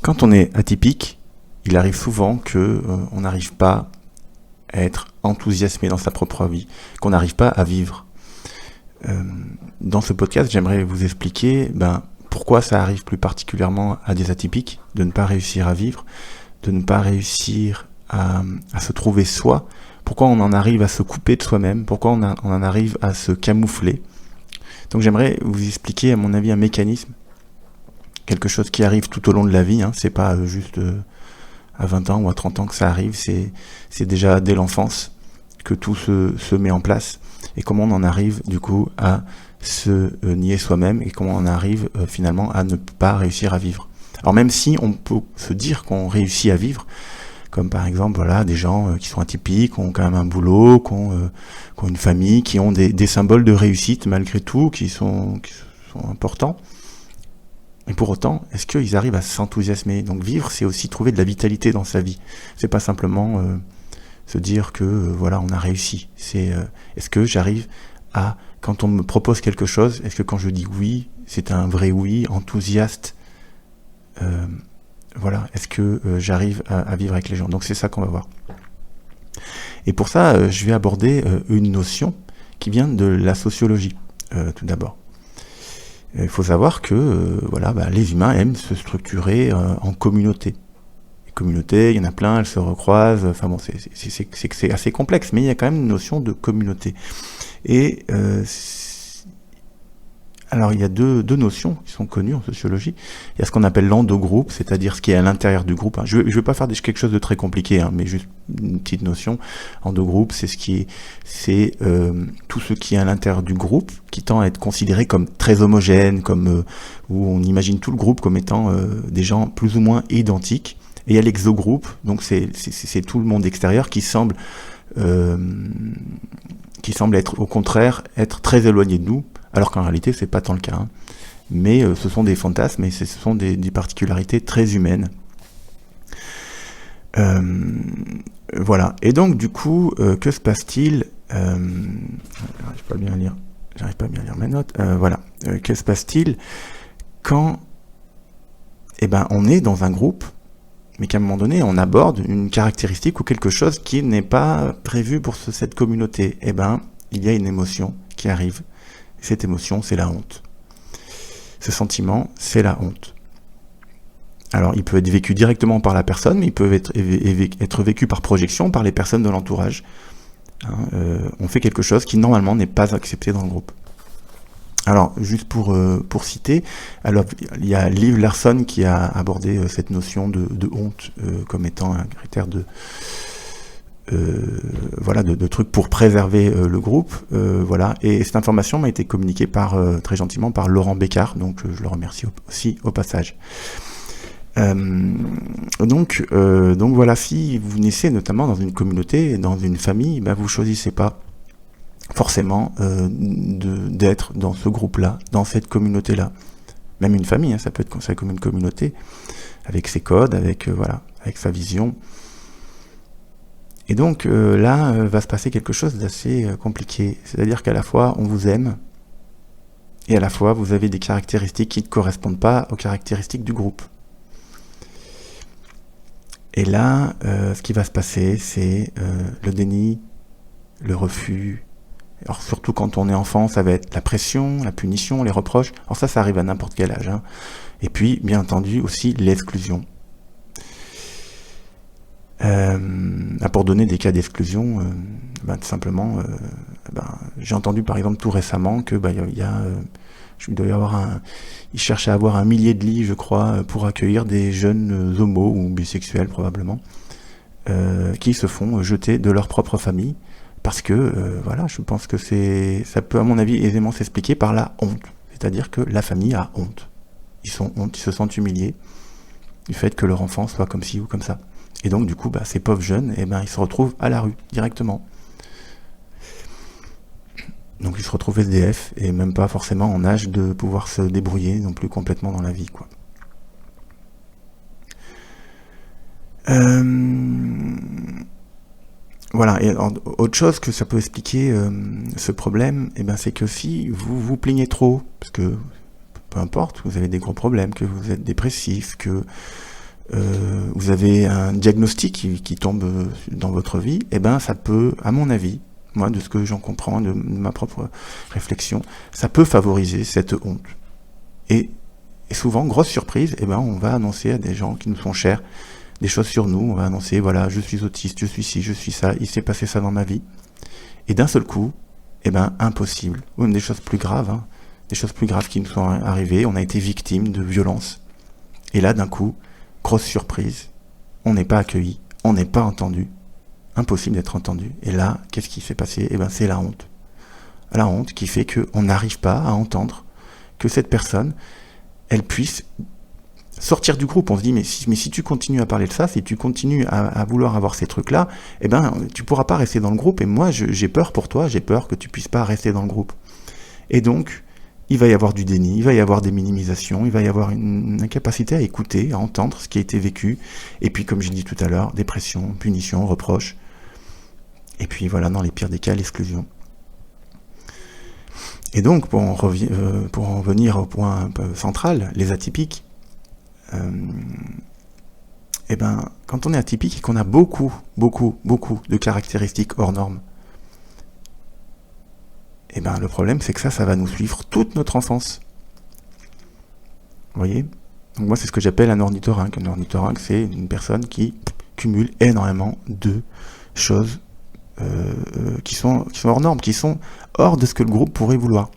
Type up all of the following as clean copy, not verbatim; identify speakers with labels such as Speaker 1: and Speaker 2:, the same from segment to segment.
Speaker 1: Quand on est atypique, il arrive souvent que on n'arrive pas à être enthousiasmé dans sa propre vie, qu'on n'arrive pas à vivre. Dans ce podcast, j'aimerais vous expliquer pourquoi ça arrive plus particulièrement à des atypiques, de ne pas réussir à vivre, de ne pas réussir à se trouver soi, pourquoi on en arrive à se couper de soi-même, pourquoi on en arrive à se camoufler. Donc j'aimerais vous expliquer, à mon avis, un mécanisme, quelque chose qui arrive tout au long de la vie, c'est pas juste à 20 ans ou à 30 ans que ça arrive, c'est déjà dès l'enfance que tout se met en place, et comment on en arrive du coup à se nier soi-même, et comment on arrive finalement à ne pas réussir à vivre. Alors même si on peut se dire qu'on réussit à vivre, comme par exemple des gens qui sont atypiques, qui ont quand même un boulot, qui ont une famille, qui ont des symboles de réussite malgré tout, qui sont importants. Et pour autant, est-ce qu'ils arrivent à s'enthousiasmer ? Donc vivre, c'est aussi trouver de la vitalité dans sa vie. C'est pas simplement se dire que on a réussi. C'est est-ce que j'arrive à, quand on me propose quelque chose, est-ce que quand je dis oui, c'est un vrai oui, enthousiaste, est-ce que j'arrive à vivre avec les gens ? Donc c'est ça qu'on va voir. Et pour ça, je vais aborder une notion qui vient de la sociologie, tout d'abord. Il faut savoir que les humains aiment se structurer en communauté. Les communautés, il y en a plein, elles se recroisent. Enfin bon, c'est assez complexe, mais il y a quand même une notion de communauté. Et alors il y a deux notions qui sont connues en sociologie. Il y a ce qu'on appelle l'endogroupe, c'est-à-dire ce qui est à l'intérieur du groupe. Je vais pas faire quelque chose de très compliqué, mais juste une petite notion. Endogroupe, c'est tout ce qui est à l'intérieur du groupe, qui tend à être considéré comme très homogène, comme où on imagine tout le groupe comme étant des gens plus ou moins identiques. Et il y a l'exogroupe, donc c'est tout le monde extérieur qui semble être au contraire être très éloigné de nous, alors qu'en réalité c'est pas tant le cas. Mais ce sont des fantasmes et ce sont des particularités très humaines. Et donc du coup, que se passe-t-il ? J'arrive pas bien à lire mes notes. Que se passe-t-il quand on est dans un groupe, mais qu'à un moment donné on aborde une caractéristique ou quelque chose qui n'est pas prévu pour cette communauté ? Il y a une émotion qui arrive. Cette émotion, c'est la honte. Ce sentiment, c'est la honte. Alors, il peut être vécu directement par la personne, mais il peut être vécu par projection par les personnes de l'entourage. On fait quelque chose qui, normalement, n'est pas accepté dans le groupe. Alors, juste pour citer, alors il y a Liv Larson qui a abordé cette notion de honte comme étant un critère de trucs pour préserver le groupe, et cette information m'a été communiquée très gentiment par Laurent Bécard, donc je le remercie aussi au passage. Donc si vous naissez notamment dans une communauté, dans une famille, vous choisissez pas forcément d'être dans ce groupe-là, dans cette communauté-là. Même une famille, ça peut être considéré comme une communauté, avec ses codes, avec sa vision. Et donc là, va se passer quelque chose d'assez compliqué. C'est-à-dire qu'à la fois, on vous aime, et à la fois, vous avez des caractéristiques qui ne correspondent pas aux caractéristiques du groupe. Et là, ce qui va se passer, c'est le déni, le refus. Alors surtout quand on est enfant, ça va être la pression, la punition, les reproches. Alors ça arrive à n'importe quel âge. Et puis, bien entendu, aussi l'exclusion. Pour donner des cas d'exclusion, tout simplement, j'ai entendu par exemple tout récemment que il cherche à avoir 1 millier de lits, je crois, pour accueillir des jeunes homos ou bisexuels probablement, qui se font jeter de leur propre famille, parce que je pense que ça peut à mon avis aisément s'expliquer par la honte, c'est-à-dire que la famille a honte, ils se sentent humiliés du fait que leur enfant soit comme ci ou comme ça. Et donc du coup, ces pauvres jeunes, ils se retrouvent à la rue directement. Donc ils se retrouvent SDF et même pas forcément en âge de pouvoir se débrouiller non plus complètement dans la vie, quoi. Et autre chose que ça peut expliquer ce problème, c'est que si vous vous plaignez trop, parce que peu importe, vous avez des gros problèmes, que vous êtes dépressif, que vous avez un diagnostic qui tombe dans votre vie, eh ben ça peut, à mon avis, moi de ce que j'en comprends, de ma propre réflexion, ça peut favoriser cette honte. Et souvent, grosse surprise, eh ben on va annoncer à des gens qui nous sont chers des choses sur nous, on va annoncer, voilà, je suis autiste, je suis ci, je suis ça, il s'est passé ça dans ma vie. Et d'un seul coup, eh ben impossible, ou même des choses plus graves, des choses plus graves qui nous sont arrivées, on a été victime de violences. Et là, d'un coup, grosse surprise, on n'est pas accueilli, on n'est pas entendu, impossible d'être entendu. Et là, qu'est-ce qui s'est passé ? Eh ben c'est la honte. La honte qui fait qu'on n'arrive pas à entendre que cette personne, elle puisse sortir du groupe. On se dit, mais si tu continues à parler de ça, si tu continues à vouloir avoir ces trucs-là, eh ben, tu pourras pas rester dans le groupe. Et moi, j'ai peur pour toi, j'ai peur que tu puisses pas rester dans le groupe. Et donc, il va y avoir du déni, il va y avoir des minimisations, il va y avoir une incapacité à écouter, à entendre ce qui a été vécu. Et puis, comme j'ai dit tout à l'heure, dépression, punition, reproche. Et puis, voilà, dans les pires des cas, l'exclusion. Et donc, pour en venir au point un peu central, les atypiques, eh ben, quand on est atypique et qu'on a beaucoup de caractéristiques hors normes, eh ben, le problème, c'est que ça va nous suivre toute notre enfance. Vous voyez ? Donc moi, c'est ce que j'appelle un ornithorynque. Un ornithorynque, c'est une personne qui cumule énormément de choses qui sont hors normes, qui sont hors de ce que le groupe pourrait vouloir.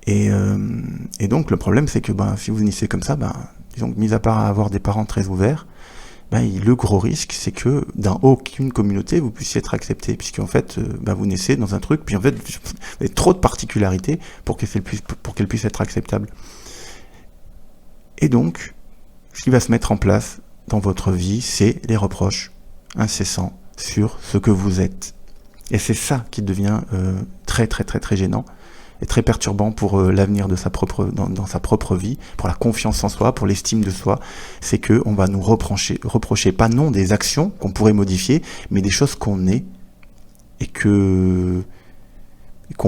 Speaker 1: Et donc le problème c'est que si vous naissez comme ça, disons que mis à part avoir des parents très ouverts, le gros risque c'est que dans aucune communauté vous puissiez être accepté, puisqu'en fait vous naissez dans un truc, puis en fait vous avez trop de particularités pour qu'elle puisse être acceptable. Et donc, ce qui va se mettre en place dans votre vie, c'est les reproches incessants sur ce que vous êtes. Et c'est ça qui devient très gênant et très perturbant pour l'avenir de dans sa propre vie, pour la confiance en soi, pour l'estime de soi. C'est que on va nous reprocher pas non des actions qu'on pourrait modifier, mais des choses qu'on est et qu'on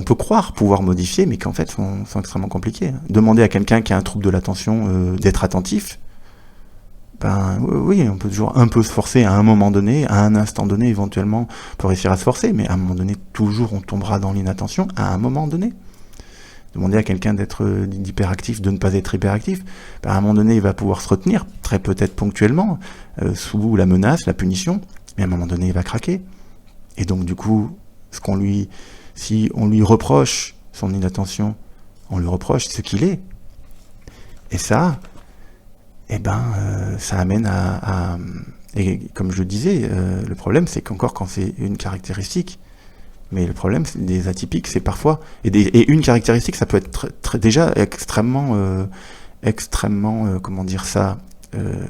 Speaker 1: peut croire pouvoir modifier, mais qu'en fait sont extrêmement compliquées. Demander à quelqu'un qui a un trouble de l'attention d'être attentif, oui, on peut toujours un peu se forcer à un moment donné, à un instant donné éventuellement, pour réussir à se forcer, mais à un moment donné, toujours on tombera dans l'inattention, à un moment donné. Demander à quelqu'un d'hyperactif, de ne pas être hyperactif, à un moment donné, il va pouvoir se retenir, très peut-être ponctuellement, sous la menace, la punition, mais à un moment donné, il va craquer. Et donc, du coup, si on lui reproche son inattention, on lui reproche ce qu'il est. Et ça, ça amène et comme je le disais, le problème, c'est qu'encore quand c'est une caractéristique, mais le problème des atypiques, c'est parfois, et une caractéristique, ça peut être déjà extrêmement,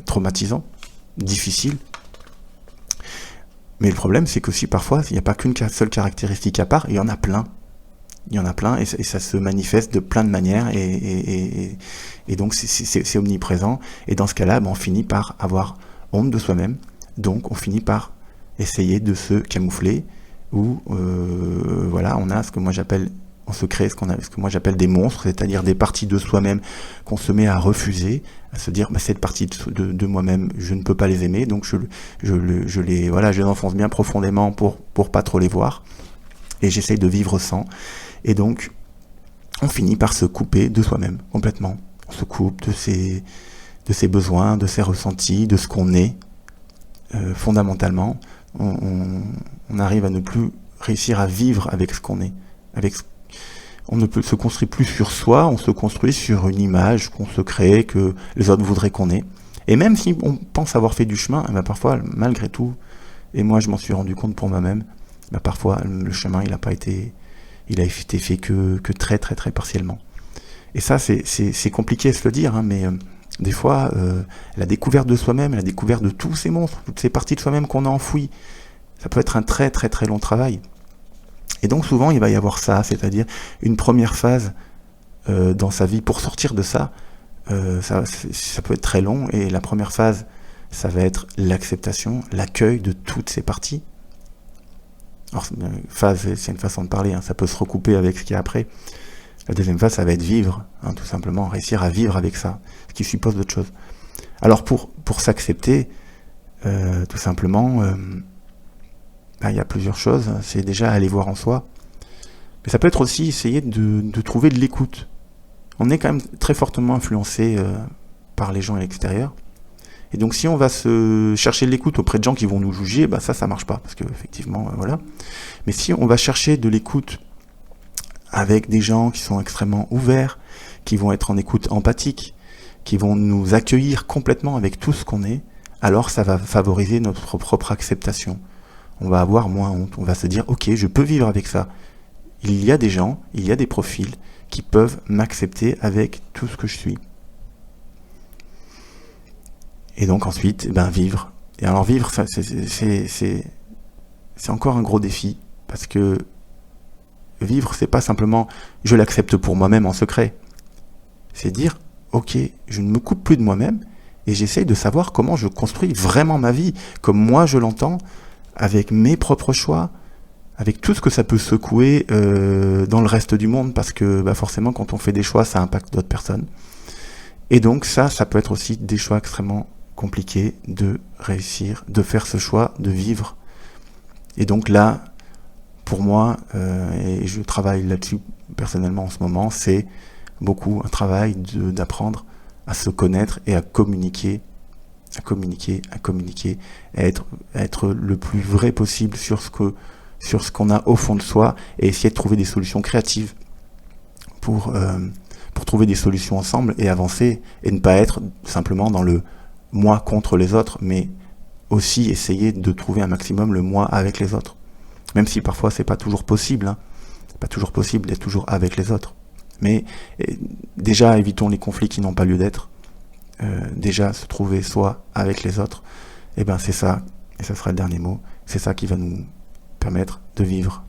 Speaker 1: traumatisant, difficile. Mais le problème, c'est qu'aussi parfois, il n'y a pas qu'une seule caractéristique à part, il y en a plein. Il y en a plein, et ça se manifeste de plein de manières, et donc c'est omniprésent. Et dans ce cas-là, on finit par avoir honte de soi-même, donc on finit par essayer de se camoufler, ou on a ce que moi j'appelle, on se crée ce que moi j'appelle des monstres, c'est-à-dire des parties de soi-même qu'on se met à refuser, à se dire cette partie de moi-même, je ne peux pas les aimer, donc je les enfonce bien profondément pour pas trop les voir, et j'essaye de vivre sans. Et donc, on finit par se couper de soi-même, complètement. On se coupe de ses besoins, de ses ressentis, de ce qu'on est, fondamentalement. On arrive à ne plus réussir à vivre avec ce qu'on est. On ne se construit plus sur soi, on se construit sur une image qu'on se crée, que les autres voudraient qu'on ait. Et même si on pense avoir fait du chemin, parfois, malgré tout, et moi je m'en suis rendu compte pour moi-même, parfois le chemin il a été fait que très partiellement. Et ça c'est compliqué à se le dire, mais des fois la découverte de soi-même, la découverte de tous ces monstres, toutes ces parties de soi-même qu'on a enfouies, ça peut être un très long travail. Et donc souvent il va y avoir ça, c'est-à-dire une première phase dans sa vie pour sortir de ça, ça peut être très long, et la première phase ça va être l'acceptation, l'accueil de toutes ces parties. Alors, phase, c'est une façon de parler, ça peut se recouper avec ce qu'il y a après. La deuxième phase, ça va être vivre, hein, tout simplement, réussir à vivre avec ça, ce qui suppose d'autres choses. Alors pour s'accepter, tout simplement, il y a plusieurs choses. C'est déjà aller voir en soi. Mais ça peut être aussi essayer de trouver de l'écoute. On est quand même très fortement influencé par les gens à l'extérieur. Et donc si on va se chercher de l'écoute auprès de gens qui vont nous juger, ça marche pas, parce que effectivement, voilà. Mais si on va chercher de l'écoute avec des gens qui sont extrêmement ouverts, qui vont être en écoute empathique, qui vont nous accueillir complètement avec tout ce qu'on est, alors ça va favoriser notre propre acceptation. On va avoir moins honte, on va se dire, ok, je peux vivre avec ça. Il y a des gens, il y a des profils qui peuvent m'accepter avec tout ce que je suis. Et donc ensuite, vivre. Et alors vivre, ça, c'est encore un gros défi, parce que vivre, c'est pas simplement je l'accepte pour moi-même en secret. C'est dire, ok, je ne me coupe plus de moi-même, et j'essaye de savoir comment je construis vraiment ma vie, comme moi je l'entends, avec mes propres choix, avec tout ce que ça peut secouer dans le reste du monde, parce que forcément quand on fait des choix, ça impacte d'autres personnes. Et donc ça peut être aussi des choix extrêmement compliqués de réussir, de faire ce choix, de vivre. Et donc là, pour moi, et je travaille là-dessus personnellement en ce moment, c'est beaucoup un travail d'apprendre à se connaître et à communiquer, à être le plus vrai possible sur ce qu'on a au fond de soi, et essayer de trouver des solutions créatives pour trouver des solutions ensemble et avancer, et ne pas être simplement dans le moi contre les autres, mais aussi essayer de trouver un maximum le moi avec les autres. Même si parfois c'est pas toujours possible, c'est pas toujours possible d'être toujours avec les autres. Mais déjà évitons les conflits qui n'ont pas lieu d'être. Déjà se trouver soi avec les autres, c'est ça, et ça sera le dernier mot, c'est ça qui va nous permettre de vivre